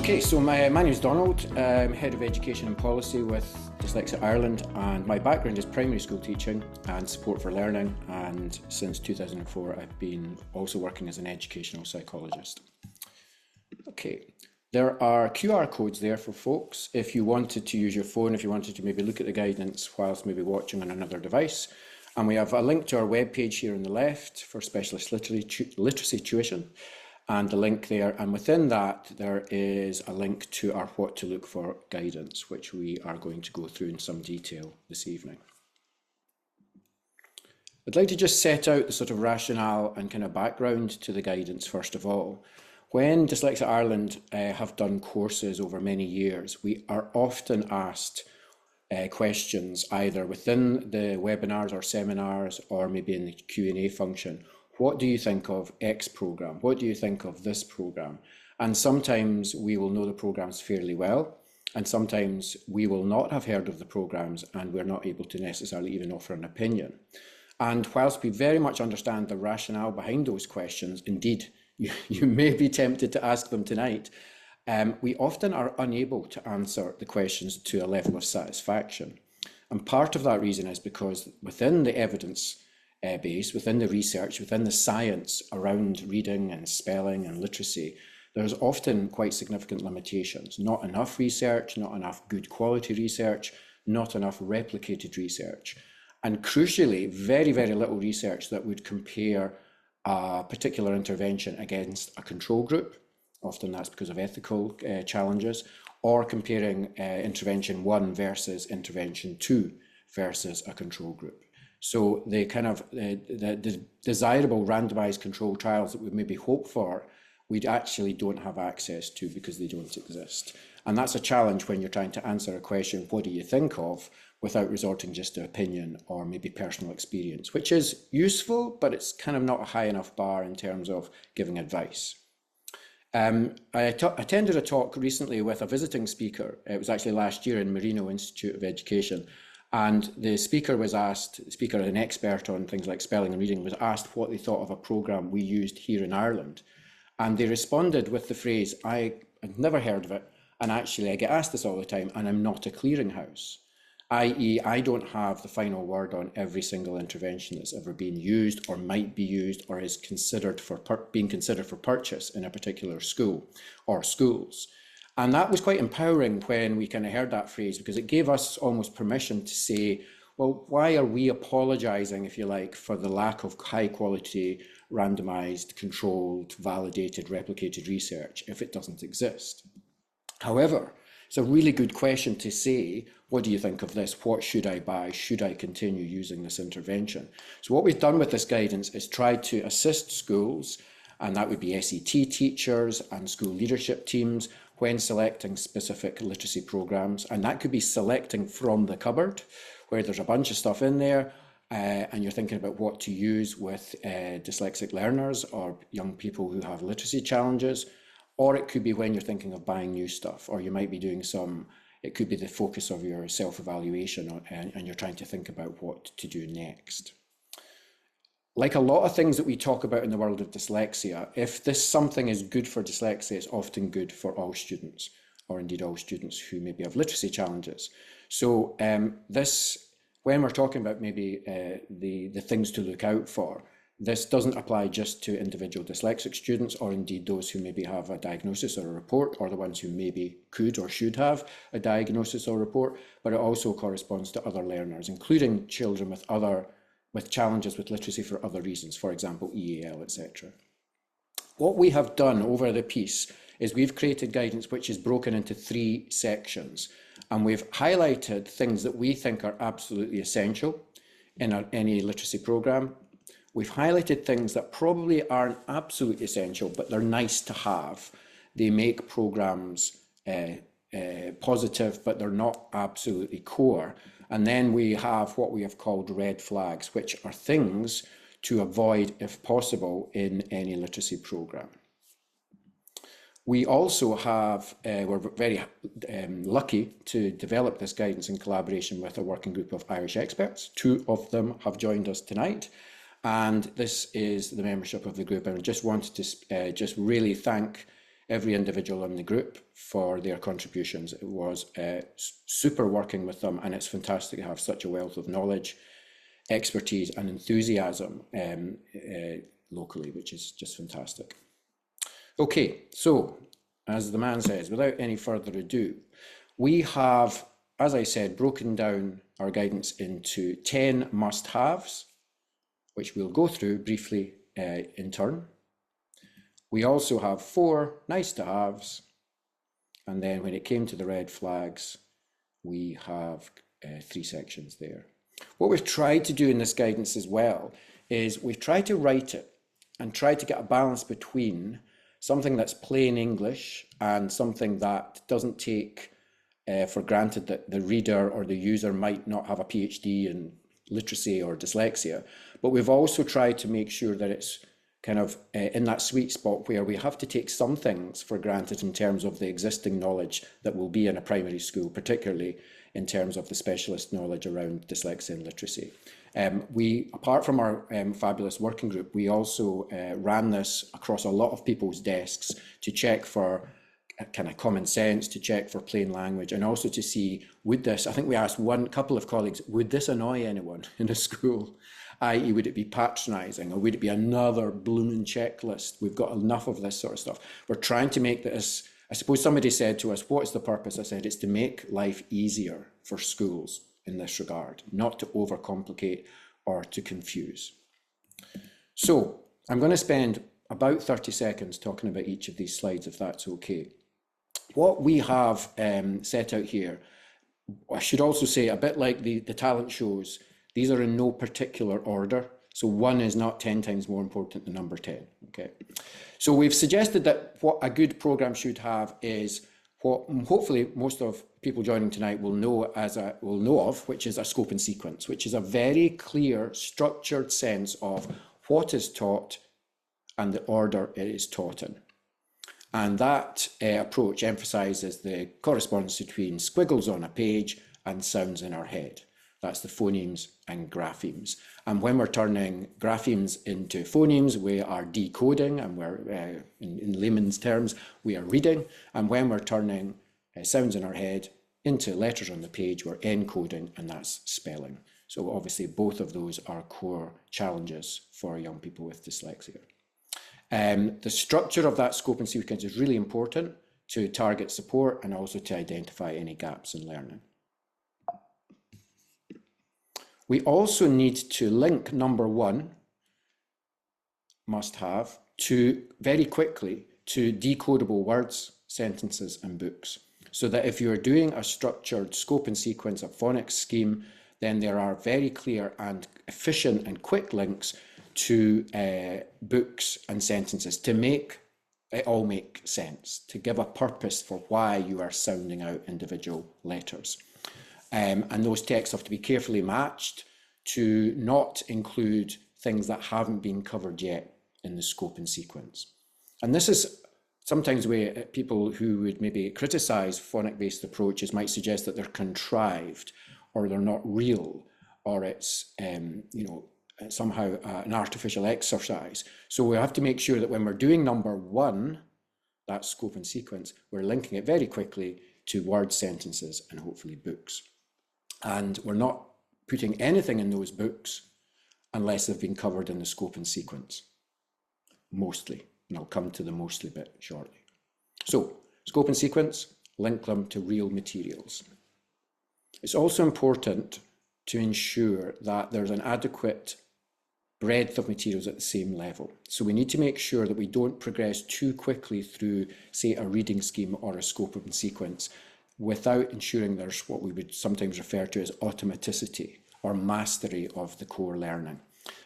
Okay, so my name is Donald. I'm Head of Education and Policy with Dyslexia Ireland, and my background is primary school teaching and support for learning, and since 2004 I've been also working as an educational psychologist. Okay, there are QR codes there for folks if you wanted to use your phone, if you wanted to maybe look at the guidance whilst maybe watching on another device. And we have a link to our webpage here on the left for specialist literacy tuition, and the link there, and within that there is a link to our what to look for guidance, which we are going to go through in some detail this evening. I'd like to just set out the sort of rationale and kind of background to the guidance first of all. When Dyslexia Ireland have done courses over many years, we are often asked questions either within the webinars or seminars or maybe in the Q&A function. What do you think of X program? What do you think of this program? And sometimes we will know the programs fairly well, and sometimes we will not have heard of the programs and we're not able to necessarily even offer an opinion. And whilst we very much understand the rationale behind those questions, indeed, you may be tempted to ask them tonight, we often are unable to answer the questions to a level of satisfaction. And part of that reason is because within the evidence base, within the research, within the science around reading and spelling and literacy, there's often quite significant limitations. Not enough research, not enough good quality research, not enough replicated research. And crucially, very, very little research that would compare a particular intervention against a control group. Often that's because of ethical challenges, or comparing intervention 1 versus intervention 2 versus a control group. So the kind of the desirable randomized controlled trials that we maybe hope for, we actually don't have access to because they don't exist. And that's a challenge when you're trying to answer a question, what do you think of, without resorting just to opinion or maybe personal experience, which is useful, but it's kind of not a high enough bar in terms of giving advice. I attended a talk recently with a visiting speaker. It was actually last year in Marino Institute of Education. And the speaker was asked, an expert on things like spelling and reading, was asked what they thought of a programme we used here in Ireland. And they responded with the phrase, I had never heard of it, and actually I get asked this all the time, and I'm not a clearinghouse. I.e., I don't have the final word on every single intervention that's ever been used or might be used or is considered for being considered for purchase in a particular school or schools. And that was quite empowering when we kind of heard that phrase, because it gave us almost permission to say, well, why are we apologising, if you like, for the lack of high quality, randomised, controlled, validated, replicated research if it doesn't exist? However, it's a really good question to say, what do you think of this? What should I buy? Should I continue using this intervention? So what we've done with this guidance is try to assist schools, and that would be SET teachers and school leadership teams, when selecting specific literacy programs. And that could be selecting from the cupboard, where there's a bunch of stuff in there, and you're thinking about what to use with dyslexic learners or young people who have literacy challenges. Or it could be when you're thinking of buying new stuff, or you might be doing it could be the focus of your self-evaluation, and you're trying to think about what to do next. Like a lot of things that we talk about in the world of dyslexia, if this something is good for dyslexia, it's often good for all students, or indeed all students who maybe have literacy challenges. So when we're talking about maybe the things to look out for, this doesn't apply just to individual dyslexic students, or indeed those who maybe have a diagnosis or a report, or the ones who maybe could or should have a diagnosis or report, but it also corresponds to other learners, including children with challenges with literacy for other reasons, for example, EAL, etc. What we have done over the piece is we've created guidance which is broken into 3 sections, and we've highlighted things that we think are absolutely essential in any literacy programme. We've highlighted things that probably aren't absolutely essential, but they're nice to have. They make programmes positive, but they're not absolutely core. And then we have what we have called red flags, which are things to avoid if possible in any literacy programme. We also have, we're very lucky to develop this guidance in collaboration with a working group of Irish experts. 2 of them have joined us tonight. And this is the membership of the group. And I just wanted to just really thank every individual in the group for their contributions. It was super working with them, and it's fantastic to have such a wealth of knowledge, expertise and enthusiasm locally, which is just fantastic. Okay, so as the man says, without any further ado, we have, as I said, broken down our guidance into 10 must-haves, which we'll go through briefly in turn. We also have 4 nice-to-haves, and then when it came to the red flags, we have 3 sections there. What we've tried to do in this guidance as well is we've tried to write it and try to get a balance between something that's plain English and something that doesn't take for granted that the reader or the user might not have a PhD in literacy or dyslexia. But we've also tried to make sure that it's kind of in that sweet spot where we have to take some things for granted in terms of the existing knowledge that will be in a primary school, particularly in terms of the specialist knowledge around dyslexia and literacy. We, apart from our fabulous working group, we also ran this across a lot of people's desks to check for kind of common sense, to check for plain language, and also to see, would this, I think we asked couple of colleagues, would this annoy anyone in a school? I.e., would it be patronising, or would it be another blooming checklist? We've got enough of this sort of stuff. We're trying to make this, I suppose somebody said to us, what is the purpose? I said, it's to make life easier for schools in this regard, not to overcomplicate or to confuse. So I'm going to spend about 30 seconds talking about each of these slides, if that's okay. What we have set out here, I should also say, a bit like the talent shows, these are in no particular order. So 1 is not 10 times more important than number 10. Okay. So we've suggested that what a good program should have is what hopefully most of people joining tonight will know of, which is a scope and sequence, which is a very clear, structured sense of what is taught and the order it is taught in. And that approach emphasises the correspondence between squiggles on a page and sounds in our head. That's the phonemes and graphemes. And when we're turning graphemes into phonemes, we are decoding, and we're, in layman's terms, we are reading. And when we're turning sounds in our head into letters on the page, we're encoding, and that's spelling. So obviously both of those are core challenges for young people with dyslexia. The structure of that scope and sequence is really important to target support and also to identify any gaps in learning. We also need to link number 1, must have, to very quickly to decodable words, sentences and books. So that if you're doing a structured scope and sequence, a phonics scheme, then there are very clear and efficient and quick links to books and sentences to make it all make sense, to give a purpose for why you are sounding out individual letters. And those texts have to be carefully matched to not include things that haven't been covered yet in the scope and sequence. And this is sometimes where people who would maybe criticise phonic-based approaches might suggest that they're contrived, or they're not real, or it's somehow an artificial exercise. So we have to make sure that when we're doing number 1, that scope and sequence, we're linking it very quickly to word sentences and hopefully books. And we're not putting anything in those books unless they've been covered in the scope and sequence, mostly. And I'll come to the mostly bit shortly. So, scope and sequence, link them to real materials. It's also important to ensure that there's an adequate breadth of materials at the same level. So we need to make sure that we don't progress too quickly through, say, a reading scheme or a scope and sequence without ensuring there's what we would sometimes refer to as automaticity or mastery of the core learning.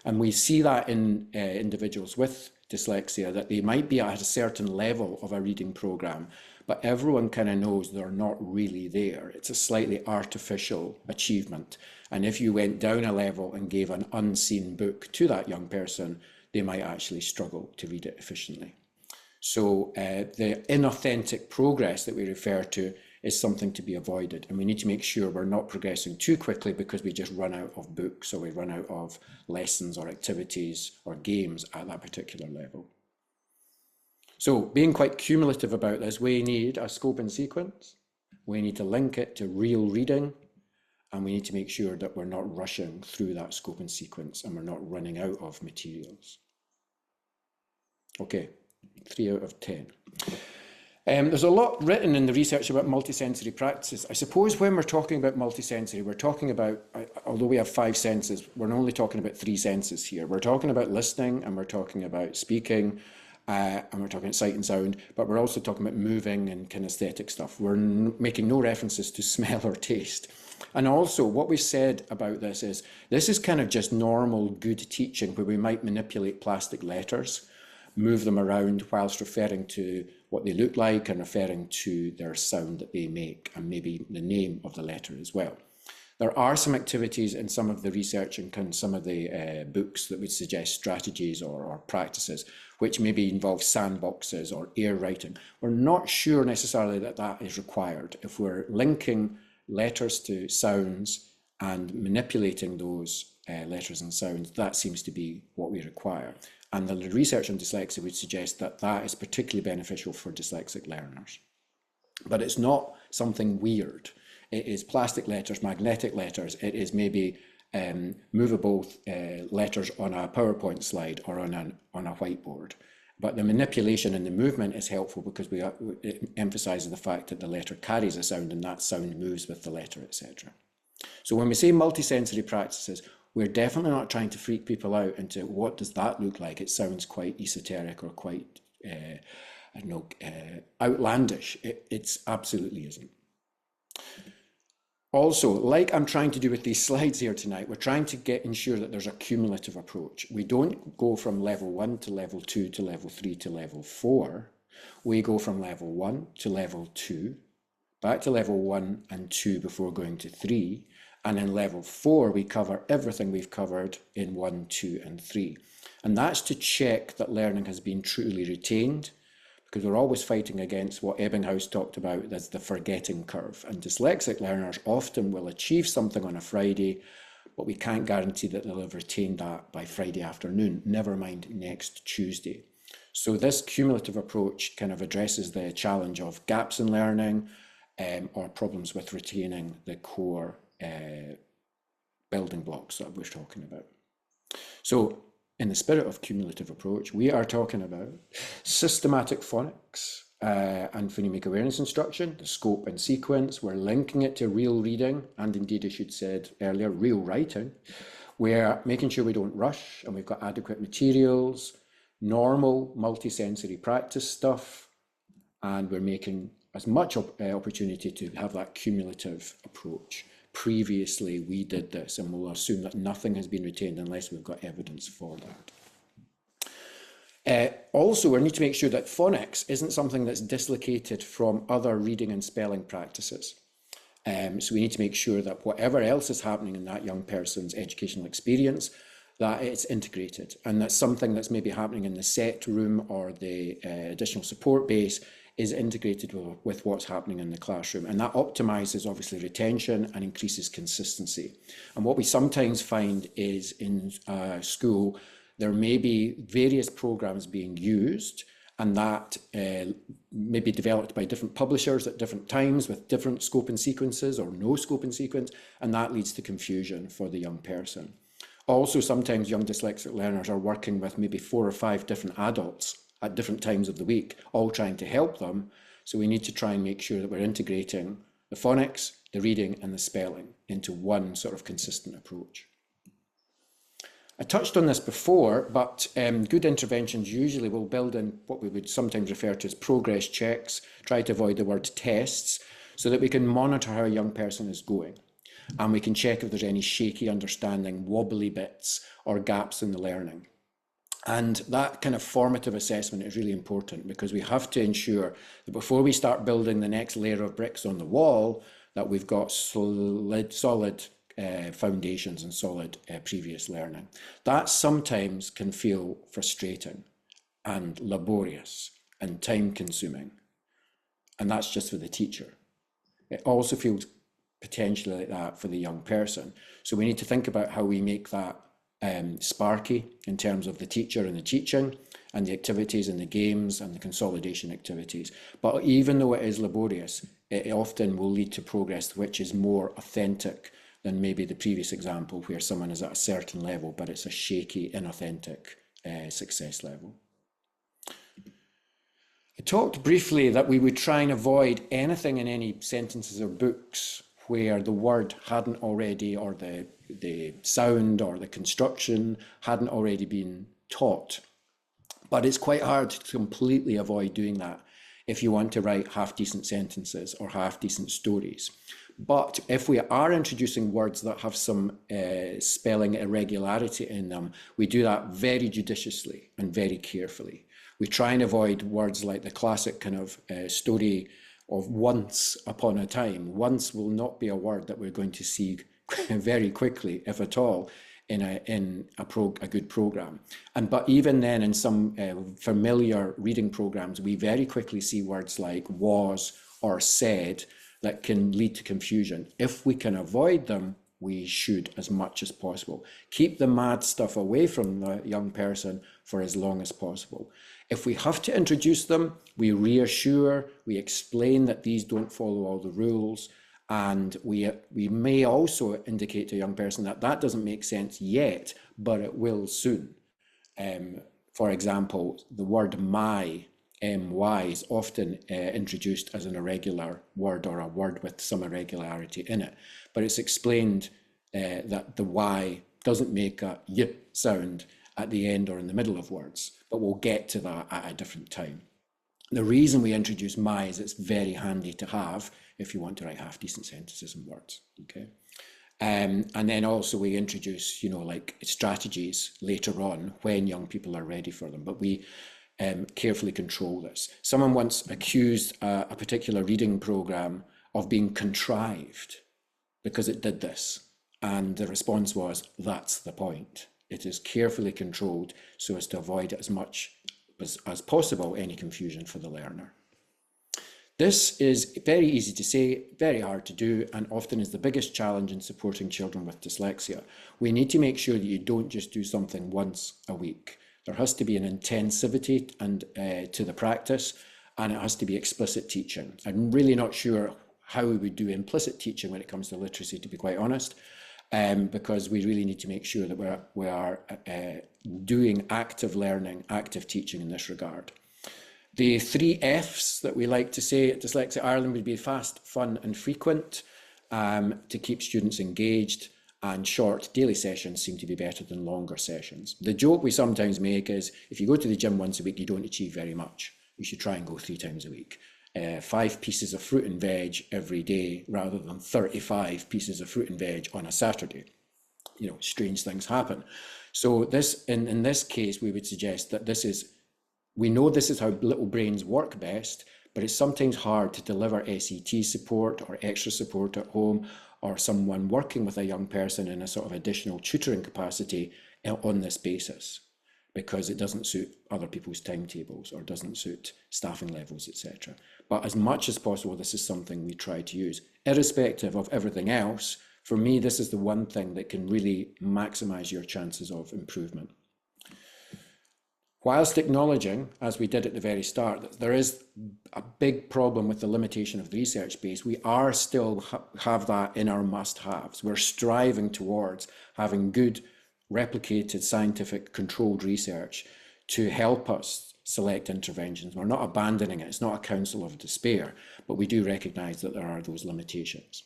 And we see that in individuals with dyslexia, that they might be at a certain level of a reading program, but everyone kind of knows they're not really there. It's a slightly artificial achievement. And if you went down a level and gave an unseen book to that young person, they might actually struggle to read it efficiently. So the inauthentic progress that we refer to is something to be avoided. And we need to make sure we're not progressing too quickly because we just run out of books or we run out of lessons or activities or games at that particular level. So being quite cumulative about this, we need a scope and sequence, we need to link it to real reading, and we need to make sure that we're not rushing through that scope and sequence and we're not running out of materials. Okay, 3 out of 10. There's a lot written in the research about multisensory practices. I suppose when we're talking about multisensory, we're talking about, although we have 5 senses, we're only talking about 3 senses here. We're talking about listening, and we're talking about speaking, and we're talking about sight and sound, but we're also talking about moving and kinesthetic stuff. We're making no references to smell or taste. And also what we've said about this is kind of just normal good teaching where we might manipulate plastic letters, move them around whilst referring to what they look like and referring to their sound that they make, and maybe the name of the letter as well. There are some activities in some of the research and some of the books that would suggest strategies or practices which maybe involve sandboxes or air writing. We're not sure necessarily that that is required. If we're linking letters to sounds and manipulating those letters and sounds, that seems to be what we require. And the research on dyslexia would suggest that that is particularly beneficial for dyslexic learners. But it's not something weird. It is plastic letters, magnetic letters. It is maybe movable letters on a PowerPoint slide or on a whiteboard. But the manipulation and the movement is helpful because it emphasises the fact that the letter carries a sound and that sound moves with the letter, etc. So when we say multisensory practices, we're definitely not trying to freak people out into what does that look like. It sounds quite esoteric or quite, outlandish. It's absolutely isn't. Also, like I'm trying to do with these slides here tonight, we're trying to ensure that there's a cumulative approach. We don't go from level 1 to level 2 to level 3 to level 4. We go from level 1 to level 2, back to level 1 and 2 before going to 3. And in level 4, we cover everything we've covered in 1, 2, and 3. And that's to check that learning has been truly retained, because we're always fighting against what Ebbinghaus talked about as the forgetting curve. And dyslexic learners often will achieve something on a Friday, but we can't guarantee that they'll have retained that by Friday afternoon, never mind next Tuesday. So this cumulative approach kind of addresses the challenge of gaps in learning or problems with retaining the core building blocks that we're talking about. So in the spirit of cumulative approach, we are talking about systematic phonics and phonemic awareness instruction, the scope and sequence. We're linking it to real reading, and indeed, as you'd said earlier, real writing. We're making sure we don't rush and we've got adequate materials, normal multisensory practice stuff, and we're making as much opportunity to have that cumulative approach. Previously, we did this, and we'll assume that nothing has been retained unless we've got evidence for that. Also, we need to make sure that phonics isn't something that's dislocated from other reading and spelling practices. So we need to make sure that whatever else is happening in that young person's educational experience, that it's integrated, and that something that's maybe happening in the set room or the additional support base is integrated with what's happening in the classroom. And that optimizes obviously retention and increases consistency. And what we sometimes find is in school, there may be various programs being used, and that may be developed by different publishers at different times with different scope and sequences or no scope and sequence, and that leads to confusion for the young person. Also, sometimes young dyslexic learners are working with maybe 4 or 5 different adults at different times of the week, all trying to help them. So we need to try and make sure that we're integrating the phonics, the reading and the spelling into one sort of consistent approach. I touched on this before, but good interventions usually will build in what we would sometimes refer to as progress checks, try to avoid the word tests, so that we can monitor how a young person is going. And we can check if there's any shaky understanding, wobbly bits, or gaps in the learning. And that kind of formative assessment is really important, because we have to ensure that before we start building the next layer of bricks on the wall, that we've got solid foundations and solid previous learning. That sometimes can feel frustrating and laborious and time consuming. And that's just for the teacher. It also feels potentially like that for the young person. So we need to think about how we make that sparky in terms of the teacher and the teaching, and the activities and the games and the consolidation activities. But even though it is laborious, it often will lead to progress which is more authentic than maybe the previous example where someone is at a certain level, but it's a shaky, inauthentic success level. I talked briefly that we would try and avoid anything in any sentences or books where the word hadn't already, or the sound or the construction hadn't already been taught. But it's quite hard to completely avoid doing that if you want to write half-decent sentences or half-decent stories. But if we are introducing words that have some spelling irregularity in them, we do that very judiciously and very carefully. We try and avoid words like the classic kind of story of once upon a time. Once will not be a word that we're going to see very quickly, if at all, in a good program. But even then, in some familiar reading programs, we very quickly see words like was or said that can lead to confusion. If we can avoid them, we should as much as possible. Keep the mad stuff away from the young person for as long as possible. If we have to introduce them, we reassure, we explain that these don't follow all the rules, and we may also indicate to a young person that that doesn't make sense yet, but it will soon. For example, the word my, my, is often introduced as an irregular word or a word with some irregularity in it, but it's explained that the y doesn't make a y sound at the end or in the middle of words, but we'll get to that at a different time. The reason we introduce my is it's very handy to have if you want to write half-decent sentences and words, okay? And then also we introduce, like strategies later on when young people are ready for them, but we carefully control this. Someone once accused a particular reading program of being contrived because it did this, and the response was, that's the point. It is carefully controlled so as to avoid as much as possible any confusion for the learner. This is very easy to say, very hard to do, and often is the biggest challenge in supporting children with dyslexia. We need to make sure that you don't just do something once a week. There has to be an intensivity to the practice, and it has to be explicit teaching. I'm really not sure how we would do implicit teaching when it comes to literacy, to be quite honest, because we really need to make sure that we are doing active learning, active teaching in this regard. The 3 Fs that we like to say at Dyslexia Ireland would be fast, fun and frequent, to keep students engaged, and short daily sessions seem to be better than longer sessions. The joke we sometimes make is if you go to the gym once a week, you don't achieve very much. You should try and go 3 times a week. 5 pieces of fruit and veg every day rather than 35 pieces of fruit and veg on a Saturday. Strange things happen. So this, in this case, we would suggest that we know this is how little brains work best, but it's sometimes hard to deliver SET support or extra support at home, or someone working with a young person in a sort of additional tutoring capacity on this basis, because it doesn't suit other people's timetables or doesn't suit staffing levels, etc. But as much as possible, this is something we try to use. Irrespective of everything else, for me, this is the one thing that can really maximize your chances of improvement. Whilst acknowledging, as we did at the very start, that there is a big problem with the limitation of the research base, we are still have that in our must-haves. We're striving towards having good, replicated, scientific, controlled research to help us select interventions. We're not abandoning it. It's not a counsel of despair, but we do recognise that there are those limitations.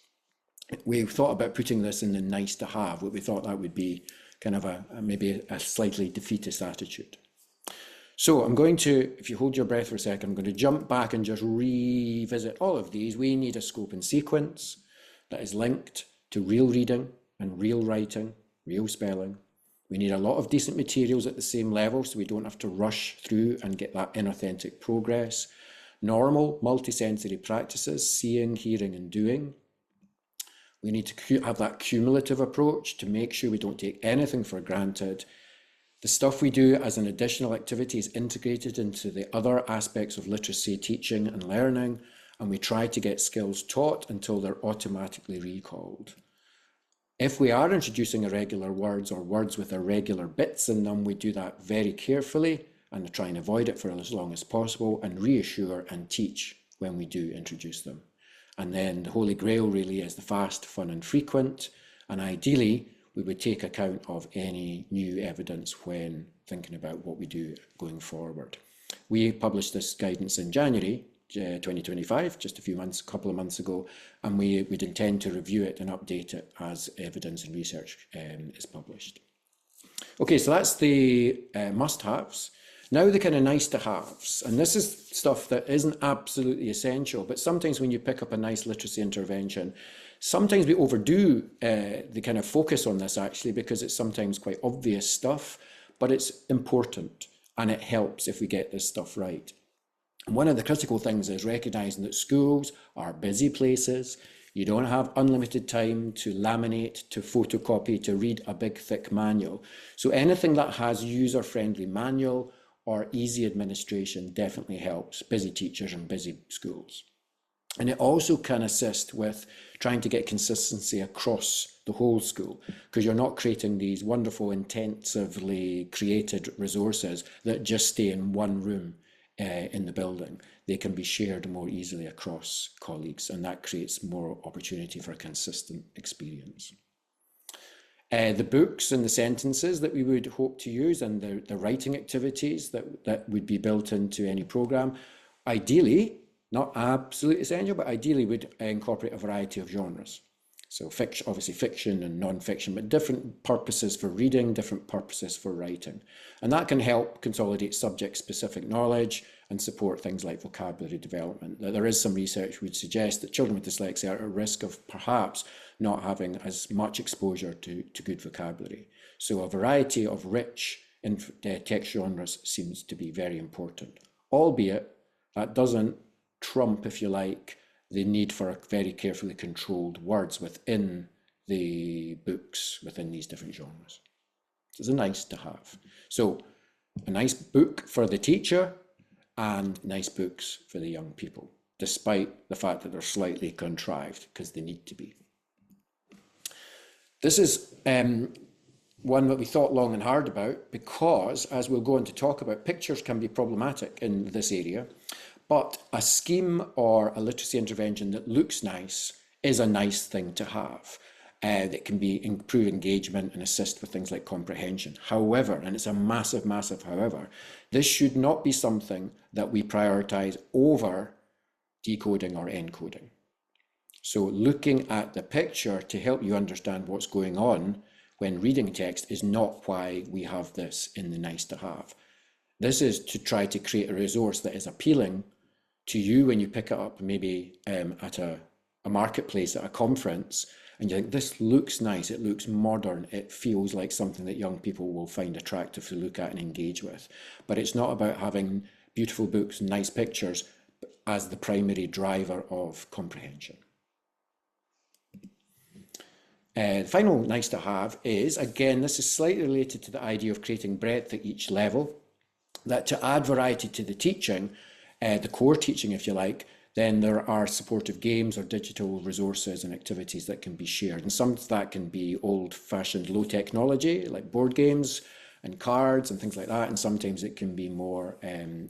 We thought about putting this in the nice to have, but we thought that would be kind of maybe a slightly defeatist attitude. So I'm going to, if you hold your breath for a second, I'm going to jump back and just revisit all of these. We need a scope and sequence that is linked to real reading and real writing, real spelling. We need a lot of decent materials at the same level so we don't have to rush through and get that inauthentic progress. Normal multisensory practices, seeing, hearing and doing. We need to have that cumulative approach to make sure we don't take anything for granted. The stuff we do as an additional activity is integrated into the other aspects of literacy, teaching and learning, and we try to get skills taught until they're automatically recalled. If we are introducing irregular words or words with irregular bits in them, we do that very carefully and try and avoid it for as long as possible, and reassure and teach when we do introduce them. And then the Holy Grail really is the fast, fun and frequent, and ideally we would take account of any new evidence when thinking about what we do going forward. We published this guidance in January 2025, just a couple of months ago, and we would intend to review it and update it as evidence and research is published. Okay, so that's the must-haves. Now the kind of nice-to-haves, and this is stuff that isn't absolutely essential, but sometimes when you pick up a nice literacy intervention, sometimes we overdo the kind of focus on this actually, because it's sometimes quite obvious stuff, but it's important and it helps if we get this stuff right. And one of the critical things is recognising that schools are busy places. You don't have unlimited time to laminate, to photocopy, to read a big thick manual. So anything that has user-friendly manual or easy administration definitely helps busy teachers and busy schools. And it also can assist with trying to get consistency across the whole school, because you're not creating these wonderful, intensively created resources that just stay in one room in the building. They can be shared more easily across colleagues, and that creates more opportunity for a consistent experience. The books and the sentences that we would hope to use, and the writing activities that would be built into any programme, ideally, not absolutely essential, but ideally would incorporate a variety of genres. So fiction, obviously fiction and non-fiction, but different purposes for reading, different purposes for writing. And that can help consolidate subject-specific knowledge and support things like vocabulary development. There is some research which would suggest that children with dyslexia are at risk of perhaps not having as much exposure to good vocabulary. So a variety of rich text genres seems to be very important, albeit that doesn't trump, if you like, the need for a very carefully controlled words within the books, within these different genres. So it's a nice to have. So a nice book for the teacher and nice books for the young people, despite the fact that they're slightly contrived, because they need to be. This is one that we thought long and hard about, because, as we'll go on to talk about, pictures can be problematic in this area. But a scheme or a literacy intervention that looks nice is a nice thing to have. That can improve engagement and assist with things like comprehension. However, and it's a massive, massive however, this should not be something that we prioritise over decoding or encoding. So looking at the picture to help you understand what's going on when reading text is not why we have this in the nice to have. This is to try to create a resource that is appealing to you when you pick it up, maybe at a marketplace, at a conference, and you think, this looks nice, it looks modern, it feels like something that young people will find attractive to look at and engage with. But it's not about having beautiful books, nice pictures, as the primary driver of comprehension. The final nice to have is, again, this is slightly related to the idea of creating breadth at each level, that to add variety to the teaching, the core teaching, if you like, then there are supportive games or digital resources and activities that can be shared. And some of that can be old-fashioned low technology, like board games and cards and things like that. And sometimes it can be more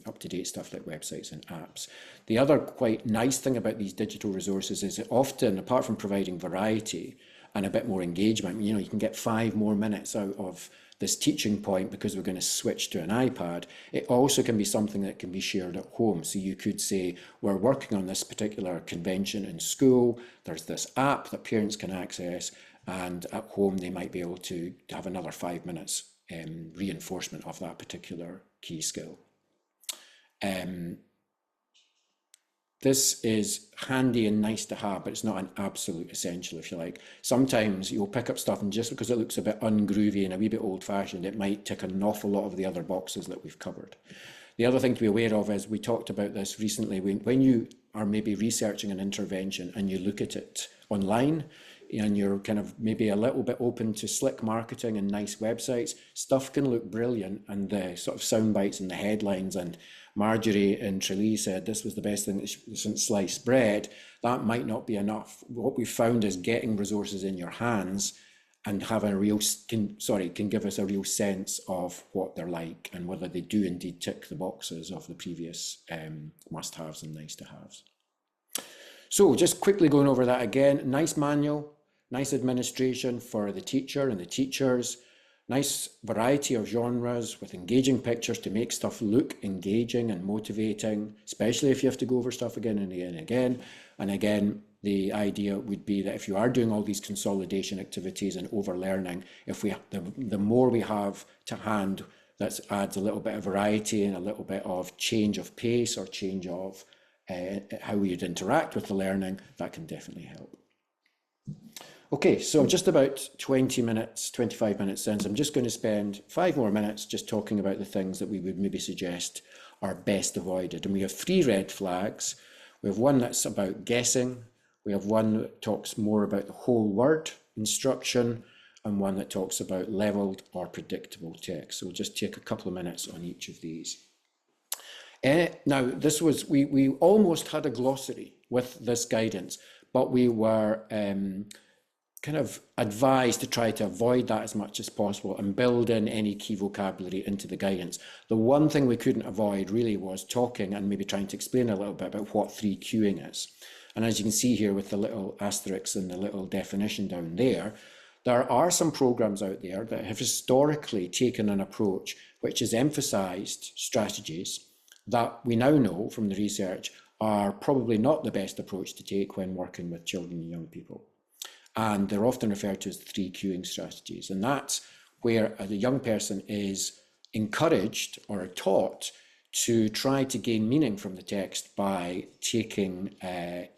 up-to-date stuff like websites and apps. The other quite nice thing about these digital resources is that often, apart from providing variety and a bit more engagement, you can get 5 more minutes out of this teaching point because we're going to switch to an iPad. It also can be something that can be shared at home. So you could say, we're working on this particular convention in school, there's this app that parents can access, and at home they might be able to have another 5 minutes reinforcement of that particular key skill. This is handy and nice to have, but it's not an absolute essential, if you like. Sometimes you'll pick up stuff and just because it looks a bit ungroovy and a wee bit old-fashioned, it might tick an awful lot of the other boxes that we've covered. The other thing to be aware of is, we talked about this recently, when you are maybe researching an intervention and you look at it online, and you're kind of maybe a little bit open to slick marketing and nice websites, stuff can look brilliant, and the sort of sound bites and the headlines, and Marjorie in Tralee said this was the best thing since sliced bread, that might not be enough. What we've found is getting resources in your hands and have a real, can give us a real sense of what they're like and whether they do indeed tick the boxes of the previous must-haves and nice-to-haves. So just quickly going over that again, nice manual, nice administration for the teacher and the teachers, nice variety of genres with engaging pictures to make stuff look engaging and motivating, especially if you have to go over stuff again and again and again. And again, the idea would be that if you are doing all these consolidation activities and overlearning, if we the more we have to hand, that adds a little bit of variety and a little bit of change of pace or change of how we'd interact with the learning, that can definitely help. Okay, so just about 20 minutes, 25 minutes since, I'm just going to spend 5 more minutes just talking about the things that we would maybe suggest are best avoided. And we have 3 red flags. We have one that's about guessing. We have one that talks more about the whole word instruction, and one that talks about leveled or predictable text. So we'll just take a couple of minutes on each of these. Now, this was, we almost had a glossary with this guidance, but we were kind of advised to try to avoid that as much as possible and build in any key vocabulary into the guidance. The one thing we couldn't avoid really was talking and maybe trying to explain a little bit about what 3 cueing is. And as you can see here with the little asterisks and the little definition down there, there are some programs out there that have historically taken an approach which has emphasized strategies that we now know from the research are probably not the best approach to take when working with children and young people. And they're often referred to as 3 cueing strategies. And that's where the young person is encouraged or taught to try to gain meaning from the text by taking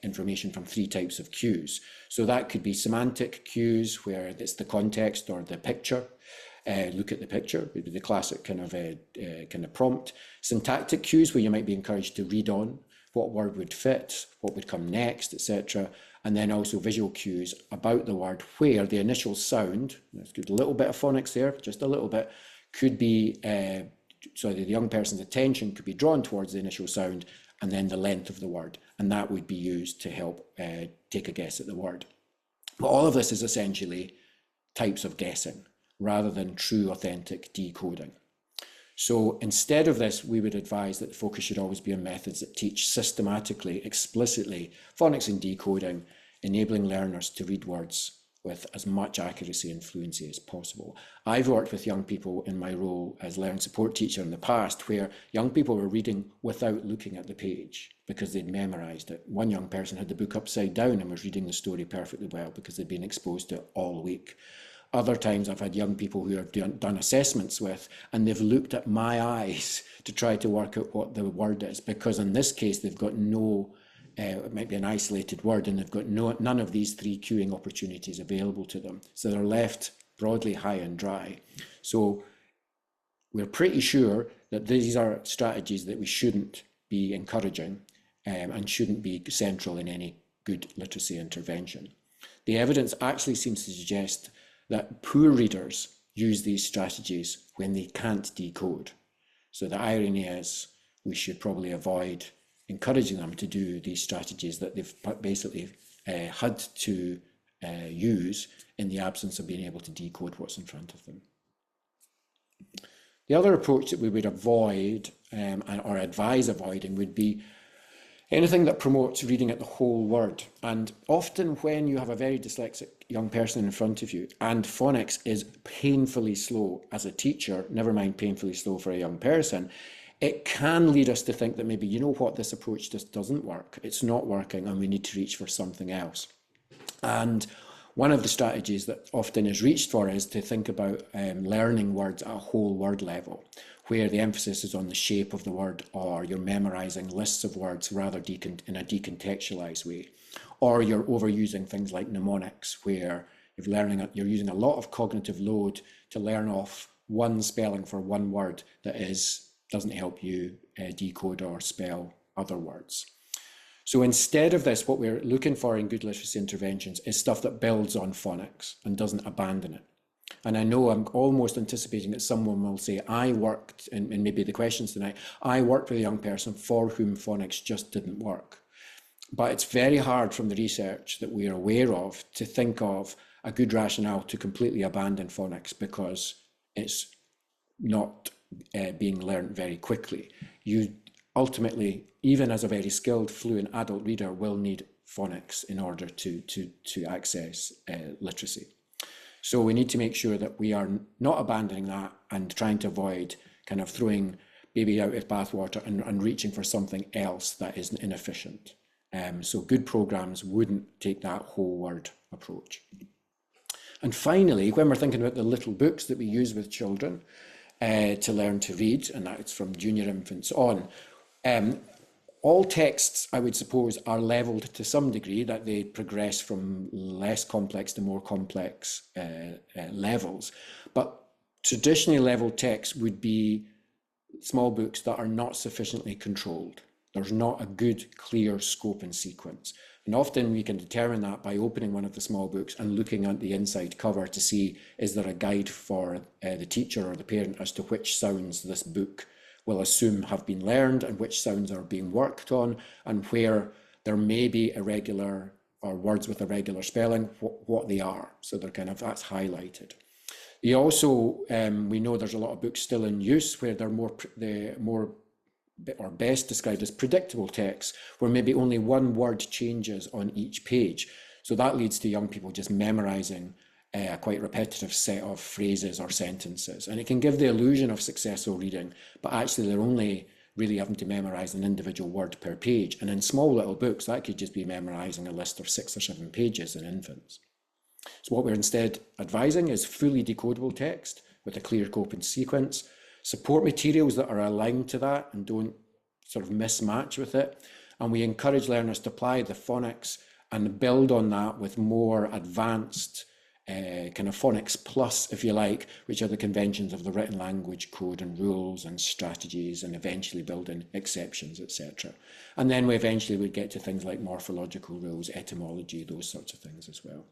information from 3 types of cues. So that could be semantic cues, where it's the context or the picture. Look at the picture, would be the classic kind of prompt. Syntactic cues, where you might be encouraged to read on what word would fit, what would come next, etc. And then also visual cues about the word, where the initial sound, let's give a little bit of phonics there, just a little bit, could be, so the young person's attention could be drawn towards the initial sound and then the length of the word. And that would be used to help take a guess at the word. But all of this is essentially types of guessing, rather than true, authentic decoding. So instead of this, we would advise that the focus should always be on methods that teach systematically, explicitly, phonics and decoding, enabling learners to read words with as much accuracy and fluency as possible. I've worked with young people in my role as learning support teacher in the past, where young people were reading without looking at the page because they'd memorized it. One young person had the book upside down and was reading the story perfectly well because they'd been exposed to it all week. Other times I've had young people who I've done assessments with, and they've looked at my eyes to try to work out what the word is, because in this case they've got no, it might be an isolated word, and they've got none of these 3 cueing opportunities available to them. So they're left broadly high and dry. So we're pretty sure that these are strategies that we shouldn't be encouraging and shouldn't be central in any good literacy intervention. The evidence actually seems to suggest that poor readers use these strategies when they can't decode. So the irony is we should probably avoid encouraging them to do these strategies that they've basically had to use in the absence of being able to decode what's in front of them. The other approach that we would avoid or advise avoiding would be anything that promotes reading at the whole word. And often when you have a very dyslexic young person in front of you and phonics is painfully slow as a teacher, never mind painfully slow for a young person, it can lead us to think that maybe, you know what, this approach just doesn't work. It's not working and we need to reach for something else. And one of the strategies that often is reached for is to think about learning words at a whole word level, where the emphasis is on the shape of the word, or you're memorizing lists of words rather in a decontextualized way, or you're overusing things like mnemonics, where you're using a lot of cognitive load to learn off one spelling for one word that doesn't help you decode or spell other words. So instead of this, what we're looking for in good literacy interventions is stuff that builds on phonics and doesn't abandon it. And I know I'm almost anticipating that someone will say, I worked, and maybe the questions tonight, I worked with a young person for whom phonics just didn't work. But it's very hard from the research that we are aware of to think of a good rationale to completely abandon phonics because it's not being learnt very quickly. You ultimately, even as a very skilled, fluent adult reader, will need phonics in order to access literacy. So we need to make sure that we are not abandoning that and trying to avoid kind of throwing baby out with bathwater and reaching for something else that is inefficient. So good programs wouldn't take that whole word approach. And finally, when we're thinking about the little books that we use with children to learn to read, and that's from junior infants on, all texts, I would suppose, are levelled to some degree, that they progress from less complex to more complex levels. But traditionally levelled texts would be small books that are not sufficiently controlled. There's not a good, clear scope and sequence. And often we can determine that by opening one of the small books and looking at the inside cover to see, is there a guide for the teacher or the parent as to which sounds this book will assume have been learned and which sounds are being worked on, and where there may be irregular or words with irregular spelling, what they are. So they're kind of, that's highlighted. You also, we know there's a lot of books still in use where they're more or best described as predictable texts, where maybe only one word changes on each page. So that leads to young people just memorizing a quite repetitive set of phrases or sentences. And it can give the illusion of successful reading, but actually they're only really having to memorize an individual word per page. And in small little books, that could just be memorizing a list of 6 or 7 pages in infants. So what we're instead advising is fully decodable text with a clear scope and sequence, support materials that are aligned to that and don't sort of mismatch with it. And we encourage learners to apply the phonics and build on that with more advanced kind of phonics plus, if you like, which are the conventions of the written language code and rules and strategies, and eventually build in exceptions, etc. And then we eventually would get to things like morphological rules, etymology, those sorts of things as well.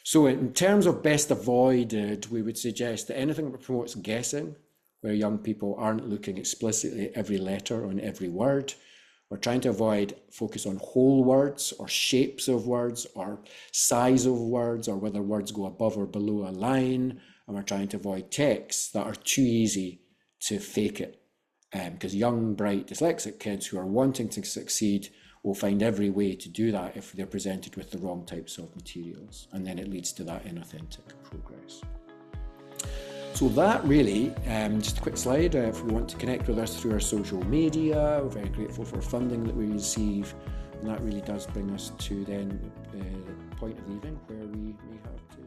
So in terms of best avoided, we would suggest that anything that promotes guessing, where young people aren't looking explicitly at every letter on every word. We're trying to avoid focus on whole words or shapes of words or size of words or whether words go above or below a line. And we're trying to avoid texts that are too easy to fake it. Because young, bright, dyslexic kids who are wanting to succeed will find every way to do that if they're presented with the wrong types of materials. And then it leads to that inauthentic progress. So that really, just a quick slide, if we want to connect with us through our social media, we're very grateful for funding that we receive, and that really does bring us to then the point of the evening where we may have to